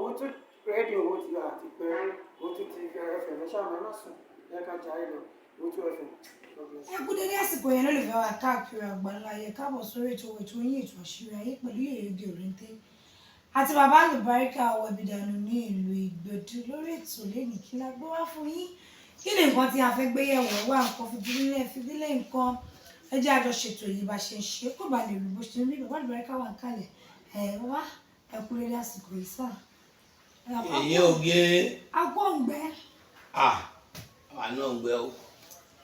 òun tún rédíò owó ti àti pé òun tún ti ẹfẹ̀ lẹ́sàmọ́ ẹ má sùn ẹ ká jà ẹ lọ òun tún ẹfẹ̀. ẹ kú dédé àsìkò yẹn lólùfẹ́ wa káàkiri àgbáńlá ayé káàbọ̀ sórí ètò yín ètò àṣírí ayé pẹ̀lú Yèyédé Òréńté àti bàbá àlùbáríkà Wẹ̀bìdànù ní ìlú Ìgbòdú lórí ètò lẹ́nìí kí la gbé wá fún yín kí ni nǹkan tí a fẹ́ gbé yẹ̀wò wá nǹkan fìdílé nǹkan ẹ jẹ́ àjọ ṣètò yìí bá ṣe ń ṣe kó ba lè rí bó ṣe ń rí bàbá àlùbáríkà wà ń kalẹ̀ wá ẹ kú dédé àsìkò yìí sáà. èyí ò gé. agbóǹgbẹ. àwa náà ń gbẹ o.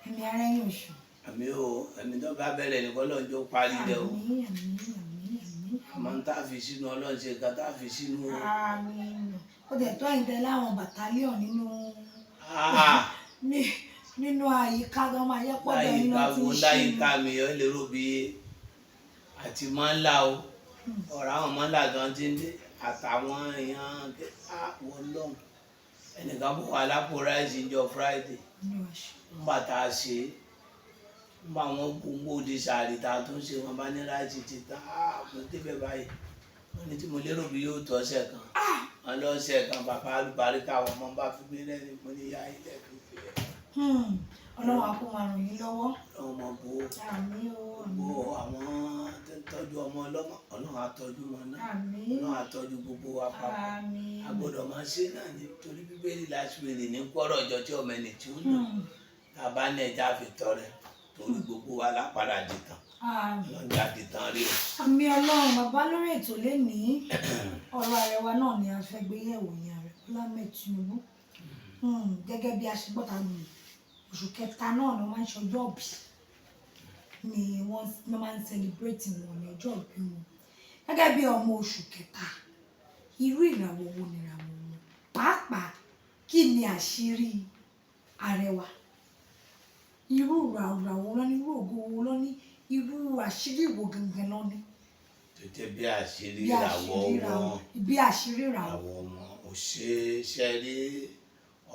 ẹ̀mí ara ẹ̀yìn oṣù. àmì o ẹ̀mí tó bá bẹ̀rẹ̀ nìkan lọ́jọ́ parí rẹ o. àmọ́ ń tá a fi sínú ọlọ́run ṣe ká tá a fi sínú. ó dẹ̀ tó àyìntẹ́ láwọn bàtálíọ̀n nínú àyíká tó máa yẹ pọ̀ bẹ́ẹ̀ nínú tí ń ṣe. láyìíká mi ò lè rò bí àti máa ń là o ọ̀rọ̀ àwọn máa ń là tó ń ti ń dé àtàwọn èèyàn wọ́n lọ́hùn ẹnìkan bó wà lápò ráìsì ìjọ Friday nígbà tá a ṣe nígbà wọn gbogbo òde sàárì tá a tún ṣe wọn bá ní ráìsì ti ta mo débẹ̀ báyìí wọn ní tí mo lérò bí yóò tọ́ ọ̀sẹ̀ kan wọn lọ́sẹ̀ kan bàbá àlùbáríkà àwọn ọmọ bá fi gbé lẹ́nu mo ní ìyá ilẹ̀ fi fi ẹ̀. Ọlọ́run á kó máa ràn yín lọ́wọ́. ọmọ bó àwọn tọ́jú ọmọ ọlọ́mọ Ọlọ́run á tọ́jú wọn náà Ọlọ́run á tọ́jú gbogbo wa papọ̀ a gbọ́dọ̀ máa ṣe náà nítorí bíbélì láṣìwèrè ní kọ́rọ̀ ọjọ́ tí ọmọ ẹni tí ó lò tàbá ní ẹja fi tọrẹ torí gbogbo wa lápadà dìtàn lọ́jà dìtàn rí o. àmì Ọlọ́run bàbá lórí ètò lénìí ọ̀rọ̀ Àrẹwà náà ni a fẹ́ gbé yẹ̀wò yẹn Ààrẹ Bọ́lá Ahmed Tinubu gẹ́gẹ́ bí a ṣe gbọ́ta nù oṣù kẹta náà ló máa ń ṣe ọjọ́ ìbí ni wọ́n máa ń celebrate wọn ní ọjọ́ ìbí wọn gẹ́gẹ́ bí ọmọ oṣù kẹta irú ìràwọ̀ wo ni ìràwọ̀ wọn pàápàá kí ni àṣírí Àrẹwà irú ìràwọ̀ wọn ní irú ògo wọn lọ ní irú àṣírí ìwò gangan lọ ní. tètè bí àṣírí ìràwọ̀ wọn bí àṣírí ìràwọ̀ wọn ò ṣe rí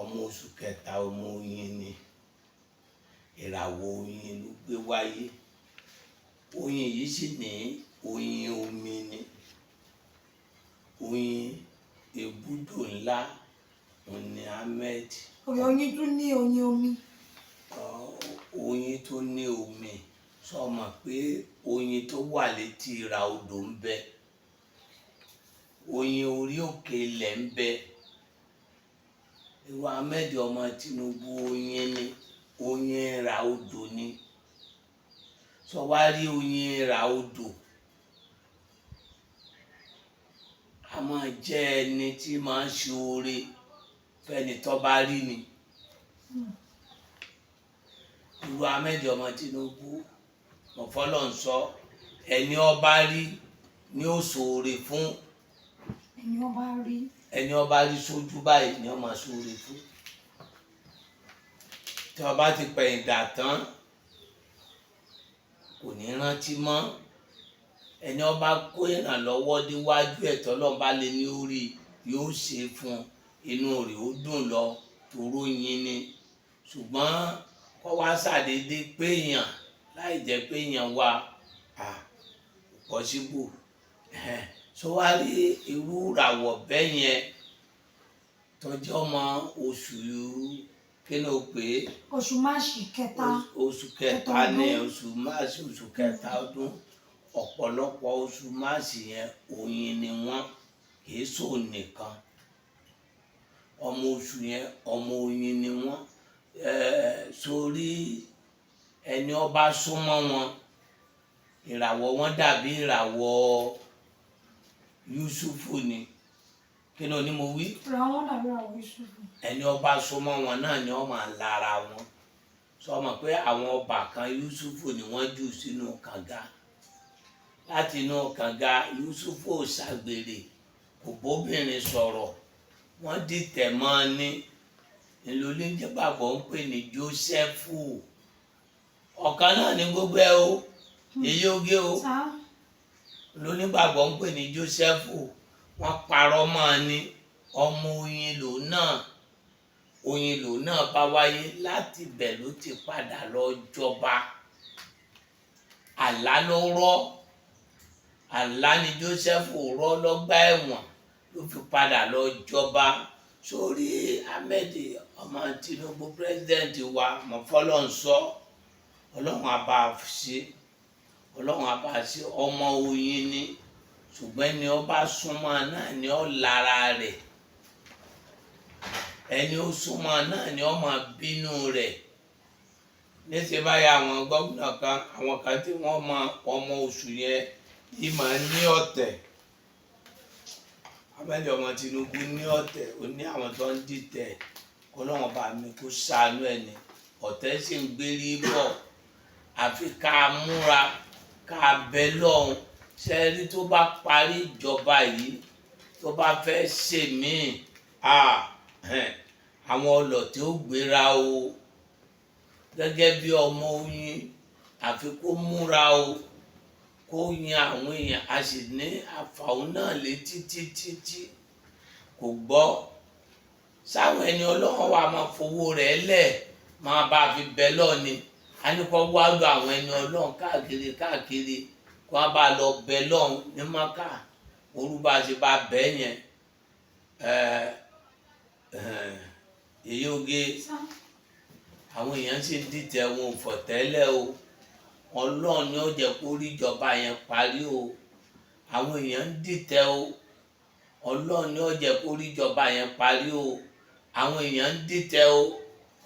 ọmọ oṣù kẹta ọmọ Oyin ni ìràwọ̀ Oyin ló gbé wáyé Oyin yìí sì ní oyin omi ni oyin ebúdò ńlá òní Ahmed. Oyin tún ní oyin omi. Oyin tó ní omi sọ ma pé oyin tó wà létí ìrà odò ń bẹ oyin orí òkè ilẹ̀ ń bẹ irú Ahmed ọmọ Tinubu oyin ni oyin ìrà odò ni sọ wá rí oyin ìrà odò a máa jẹ́ ẹni tí máa ń ṣe oore fẹ́ni tó bá rí ni irú Ahmed ọmọ Tinubu ọ̀fọ́lọ́ ń sọ ẹni ọba rí ni ó ṣoore fún ẹni ọba rí sójú báyìí ni ó máa ṣoore fún tí ọba ti pẹ̀yìn dà tán kò ní rántí mọ́ ẹni ọba kó ìrànlọ́wọ́ déwájú ẹ̀tọ́ lọ́ba lé ní orí yóò ṣe fún inú rẹ̀ ó dùn lọ toró yin ni ṣùgbọ́n kọ́ wá ṣàdédé péyàn láì jẹ́ péyàn wá pọ́síbù sọ wá rí irú ìràwọ̀ bẹ́ẹ̀ yẹn tọ́jú ọmọ oṣù kí ló pé oṣù máàṣì kẹta oṣù kẹta ní oṣù máàṣì oṣù kẹta ọdún ọ̀pọ̀lọpọ̀ oṣù máàṣì yẹn oyin ni wọ́n kìí sọ nìkan ọmọ oṣù yẹn ọmọ oyin ni wọ́n sórí ẹni ọba súnmọ́ wọn ìràwọ̀ wọn dàbí ìràwọ̀ Yusufu ni kí ni oní mo wí. ìràwọ̀ wọn dàbí ìràwọ̀ Yusufu. ẹni ọba súnmọ́ wọn náà ni wọ́n máa lára wọn sọ ma pé àwọn ọba kan Yusufu ni wọ́n jù sínú kànga láti inú kànga Yusufu ò ṣàgbèrè kò bóbìnrin sọ̀rọ̀ wọ́n dìtẹ̀ mọ́ ọ ní ìlú oníjẹ́bàbọ̀ ń pè ní Jósẹ́fù ọ̀kan náà ní gbogbo ẹ o èyí oge o lónígbàgbọ́ ń pè ní Jósẹ́fù wọ́n parọ́ mọ́ ọ ní ọmọ oyin lò náà bá wáyé láti bẹ̀ ló ti padà lọ jọba àlá ló rọ́ àlá ni Jósẹ́fù rọ́ lọ́gbà ẹ̀wọ̀n ló fi padà lọ jọba sórí Ahmed ọmọ Tinubu president wa mọ̀fọ́lọ́ ń sọ ọlọ́run àbá ṣe ọmọ Oyin ni ṣùgbọ́n ẹni ó bá súnmọ́ náà ni ó lára rẹ̀ ẹni ó súnmọ́ náà ni ó máa bínú rẹ̀ níṣẹ́ báyìí àwọn gómìnà kan àwọn kan tí wọ́n mọ ọmọ oṣù yẹn yìí máa ní ọ̀tẹ̀ Ahmed ọmọ Tinubu ní ọ̀tẹ̀ ó ní àwọn tó ń dìtẹ̀ kọ́lọ́wọ́n bá mi kó ṣàánú ẹ̀ ní ọ̀tẹ̀ sì ń gbérí bọ̀ àfi ká múra ká bẹ lọ́hùn ṣẹ́rí tó bá parí ìjọba yìí tó bá fẹ́ ṣèmíì àwọn ọlọ́tẹ̀ ó gbéra o gẹ́gẹ́ bí ọmọ Oyin àfi kó múra o kó yan àwọn èèyàn a sì ní àfàwọn náà létí títí kò gbọ́ sáwọn ẹni ọlọ́run wa máa fowó rẹ̀ lẹ̀ máa bá fi bẹ lọ́ọ̀ni a ní kó wá lọ àwọn ẹni ọlọ́run káàkiri kó wá bá lọ bẹ lọ́hùn ní Mákà orúbá ṣe bá bẹ́ yẹn èyí oge àwọn èèyàn sì ń dìtẹ̀ wọn ò fọ̀ tẹ́lẹ̀ o ọlọ́run ni ó jẹ́ kó rí ìjọba yẹn parí o àwọn èèyàn ń dìtẹ̀ o ọlọ́run ni ó jẹ́ kó rí ìjọba yẹn parí o àwọn èèyàn ń dìtẹ̀ o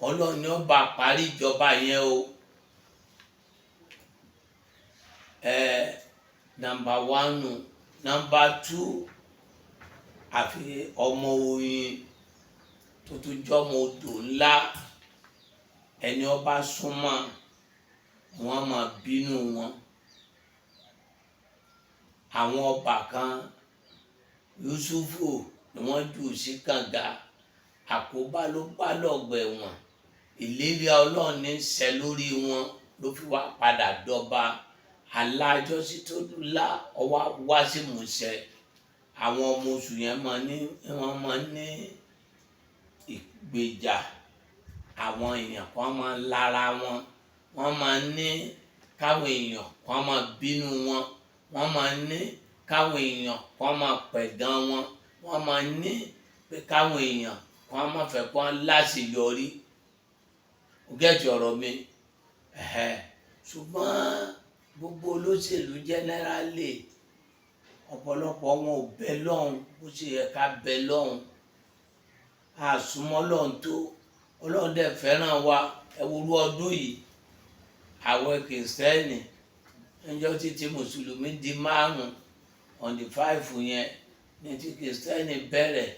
ọlọ́run ni ó bá parí ìjọba yẹn o. Number 1 Number 2 àfi ọmọ Oyin tó tún jọmọ odò ńlá ẹni ó bá súnmọ́ wọn máa bínú wọn àwọn ọba kan Yusufu ni wọ́n jù sí kànga àkóbá ló bá lọ́gbà ẹ̀wọ̀n ìlérí Ọlọ́run ní ṣẹ lórí wọn ló fi wá padà dọba alájọsí tó lá ọwọ́ wá sí múṣẹ àwọn ọmọ oṣù yẹn wọ́n máa ní ìgbèjà àwọn èèyàn kan máa lára wọn wọ́n máa ní káwọn èèyàn kan máa bínú wọn wọ́n máa ní káwọn èèyàn kan máa pẹ̀gàn wọn wọ́n máa ní pé káwọn èèyàn kan máa fẹ́ kó láṣeyọrí gẹ́tì ọ̀rọ̀ mi ṣùgbọ́n gbogbo olóṣèlú jẹ́nẹ́rálì ọ̀pọ̀lọpọ̀ wọn ò bẹ lọ́hùn bó ṣe yẹ ká bẹ lọ́hùn àsùnmọ́ lọ́hùn tó Ọlọ́run dẹ̀ fẹ́ràn wa ẹ̀wòrú ọdún yìí àwẹ̀ kìrìsìtẹ́nì níjọ́ títí mùsùlùmí di 5 on the 5 yẹn ní ti kìrìsìtẹ́nì bẹ̀rẹ̀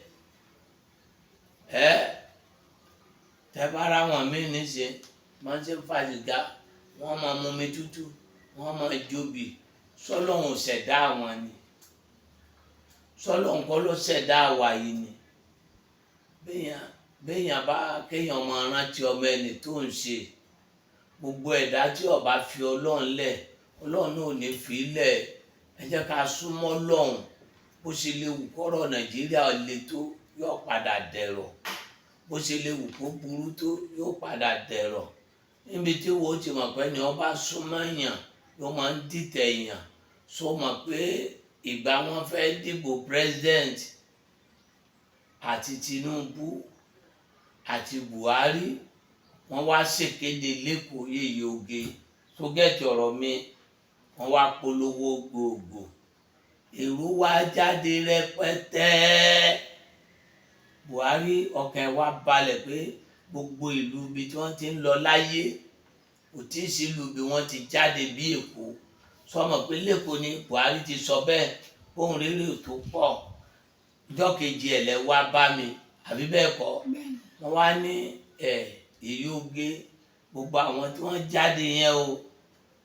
tẹ́bára wọn mí níṣe máa ń ṣe fàṣìgá wọ́n máa mú mi tútù wọ́n máa jóbi sọ́lọ́hun ṣẹ̀dá àwọn ni sọ́lọ́hun kọ́ ló ṣẹ̀dá àwa yìí ni béèyàn bá kéèyàn máa rántí ọmọ ẹni tó ń ṣe gbogbo ẹ̀dá tí ó bá fi Ọlọ́run lẹ̀ Ọlọ́run náà ò ní fi lẹ̀ ẹ jẹ́ ká súnmọ́ Ọlọ́run bó ṣe lè wù kọ́rọ̀ Nàìjíríà le tó yóò padà dẹ̀rọ̀ bó ṣe lè wù kó burú tó yóò padà dẹ̀rọ̀ níbi tí wo ti mọ̀ pé ni wọ́n bá súnmọ́ èèyàn ló máa ń dìtẹ̀ èèyàn so mọ̀ pé ìgbà wọn fẹ́ dìbò president àti Tinubu àti Buhari wọ́n wá ṣèkéde lẹ́kọ̀ọ́ yèyé oge tó gẹ̀ẹ́tì ọ̀rọ̀ mi wọ́n wá polówó gbogbo èrò wá jáde rẹpẹtẹ Buhari ọkàn wa balẹ̀ pé gbogbo ìlú ibi tí wọ́n ti ń lọ láyé kò tí ì sí ìlú bí wọ́n ti jáde bí Èkó sọmọ pé lẹ́kọ̀ọ́ ni Buhari ti sọ bẹ́ẹ̀ ohun rere tó pọ̀ ọjọ́ kejì ẹ̀lẹ́ wá bá mi àbí bẹ́ẹ̀ kọ́ wọ́n wá ní èyí oge gbogbo àwọn tí wọ́n jáde yẹn o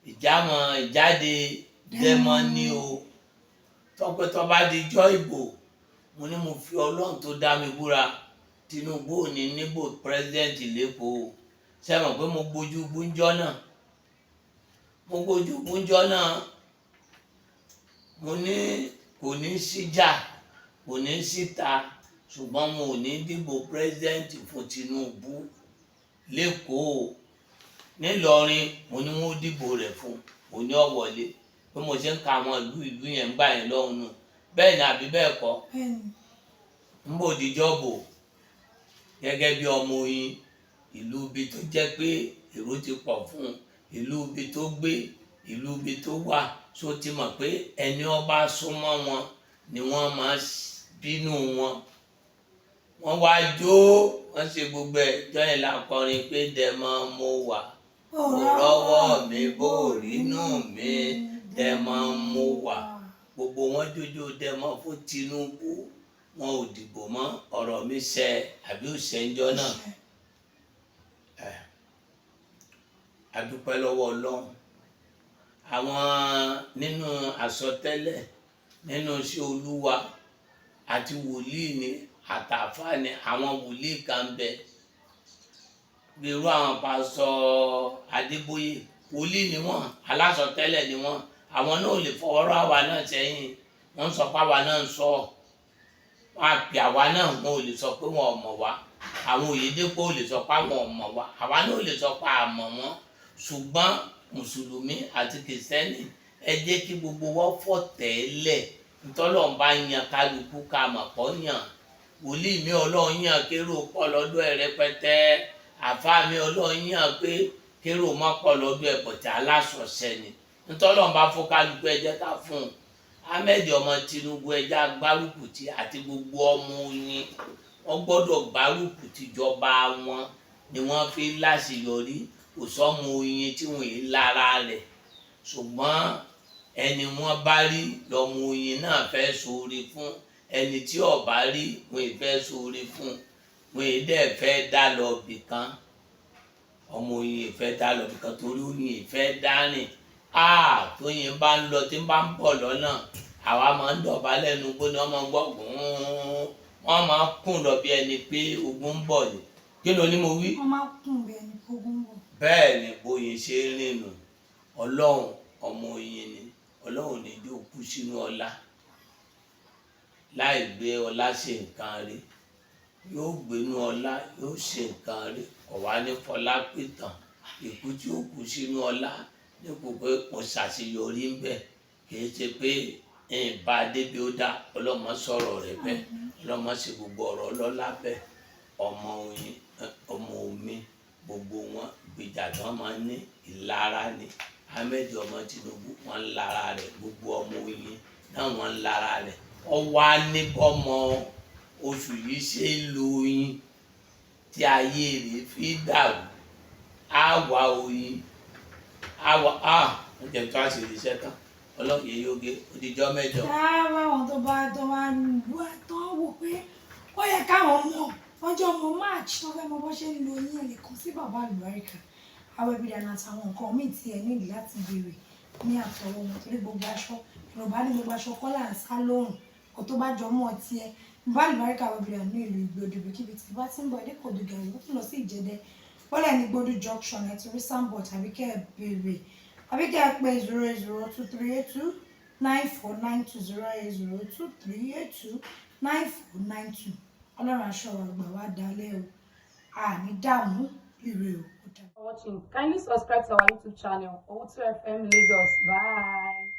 ìjáde dẹ́mọ́ ní o tọ́pẹ́tọ́ bá di jọ́ ìbò mo ní mo fi Ọlọ́run tó dá mi búra Tinubu ò ní níbò president lẹ́kọ̀ọ́ sẹ́wọ̀n pé mo gbójú gbúnjọ́ náà mo ní kò ní síjà kò ní síta ṣùgbọ́n mo ò ní dìbò president fún Tinubu lẹ́kọ̀ọ́ nílọrin mo ní wọ́n dìbò rẹ̀ fún mo ní ó wọlé pé mo ṣe ń ka àwọn ìlú yẹn ń gbà yẹn lọ́hùn nù bẹ́ẹ̀ ni àbí bẹ́ẹ̀ kọ́ ń bò díjọ́ bò gẹ́gẹ́ bí ọmọ Oyin ìlú ibi tó jẹ́ pé èrò ti pọ̀ fún ìlú ibi tó gbé ìlú ibi tó wà tó ti mọ̀ pé ẹni ọba súnmọ́ wọn ni wọ́n máa bínú wọn. Wọ́n wá jó wọ́n ṣe gbogbo ẹ̀ jọ́yìn lákọrin pé dẹ̀mọ́ mo wà mo rọ́wọ́ mi bó rínú mi dẹ̀mọ́ mo wà. Gbogbo wọn jójó dẹ̀mọ́ fún Tinubu wọn ò dìbò mọ́ ọ̀rọ̀ mi ṣẹ àbí ò ṣẹ ńjọ́ náà. A dúpẹ́ lọ́wọ́ Ọlọ́run. Àwọn nínú àsọtẹ́lẹ̀ nínú iṣẹ́ Olúwa àti wòlíì ni àtàfáà ni àwọn wòlíì kan bẹ bí irú àwọn pásọ Adébóyè wòlíì ni wọ́n alásọtẹ́lẹ̀ ni wọ́n. Àwọn náà ò lè fọwọ́rọ́ àwa náà sẹ́yìn wọ́n sọ pé àwa náà ń sọ wọn àpè àwa náà wọn ò lè sọ pé wọn ò mọ̀ wá. Àwọn Oyèdépò ò lè sọ pé àwọn ò mọ̀ wá àwa náà ò lè sọ pé a mọ̀ wọ́n. Ṣùgbọ́n mùsùlùmí àti kìrìsìtẹ́nì ẹ jẹ́ kí gbogbo wọn fọ̀ tẹ́lẹ̀ ntọ́lọ́run bá yan kálukú ká mọ̀ pọ̀ yàn. Wòlíì mi Ọlọ́run yàn kérò pọ̀ lọ́dọ̀ ẹ̀ rẹpẹtẹ. Àfáà mi Ọlọ́run yàn pé kérò má pọ̀ lọ́dọ̀ ẹ̀ pọ̀tẹ́ aláṣọṣẹ́ ni. Ntọ́lọ́run bá fún kálukú ẹ jẹ́ ká fún un. Ahmed ọmọ Tinubu ẹja gbárùkù tí àti gbogbo ọmọ Oyin wọ́n gbọ́dọ̀ gbárùkù tìjọba wọn ni wọ́n fi láṣeyọrí. Kò sọ́mọ Oyin tí wọ́n yìí lára rẹ̀ ṣùgbọ́n ẹni wọ́n bá rí lọ́mọ Oyin náà fẹ́ ṣoore fún ẹni tí ò bá rí wọ́n yìí fẹ́ ṣoore fún wọ́n yìí dẹ̀ fẹ́ dá lọ bìkan. Ọmọ Oyin fẹ́ dá lọ bìkan torí Oyin fẹ́ dárìn. Tóyin bá ń lọ tí ń bá ń bọ̀ lọ́nà àwa máa ń dọ̀bálẹ̀ nu bó ni wọ́n máa ń gbọ́ wọ́n máa ń kùn lọ bí ẹni pé ogun ń bọ̀ ni. Kí ló ní mo wí? Wọ́n máa ń kùn bí ẹni pé ogun ń bọ̀. Bẹ́ẹ̀ ni bóyin ṣe ń rìn nù. Ọlọ́run ọmọ Oyin ni Ọlọ́run ní jó kú sínú ọlá láì gbé ọlá ṣe nǹkan rí yóò gbénú ọlá yóò ṣe nǹkan rí ọ̀wá ní fọlá pìtàn ìkú tí ó kú sínú ọlá nípò pé mo ṣàṣeyọrí ń bẹ̀ kìí ṣe pé bá a débi ó dá ọlọ́mọ sọ̀rọ̀ rẹ̀ bẹ́ẹ̀ ọlọ́mọ ṣe gbogbo ọ̀rọ̀ ọlọ́lá bẹ́ẹ̀. Ọmọ Oyin ọmọ omi gbogbo wọn gbèjà tí wọn máa ń ní ìlara ni. Ahmed ọmọ Tinubu wọn ń lara rẹ̀ gbogbo ọmọ Oyin náà wọn ń lara rẹ̀. Ọwọ́ á ní bọ́mọ oṣù yìí ṣe ń lo Oyin tí ayé rẹ̀ fi dàrú á wá Oyin á wá ń jẹ tó àṣírí iṣẹ́ tán ọlọ́yẹ yóge odijọ́ mẹ́jọ. Báwọn tó bá wà tó wò pé ó yẹ káwọn mọ̀ ọjọ́ ọmọ March tó fẹ́ mọ bó ṣe ń lo Oyin ẹ̀ lè kàn sí bàbá àlùbáríkà Awẹ́bídànù àtàwọn nǹkan míì tí ẹ nílò láti béèrè ní àtọwọ́ wọn torí gbogbo aṣọ Yorùbá ní gbogbo aṣọ kọ́là ń sá lóhùn kó tó bá jọ mọ́ ọtí ẹ bàbá àlùbáríkà Awẹ́bídànù ní ìlú Ìgbòdì kíbi tí bá ti ń bọ̀ ẹdẹ kò dùgà ìlú tó lọ sí Ìjẹ̀dẹ̀ wọlé ní Ìgbòdì junction ẹ ti rí sáńbọ̀ tàbí kẹ́ ẹ béèrè àbí kẹ́ ẹ pé 0023829402023829492 Ọlọ́run aṣọ àgbà wa dalẹ̀ o àní dààmú ire o. For watching, kindly subscribe to our YouTube channel, Owutu FM Lagos. Bye.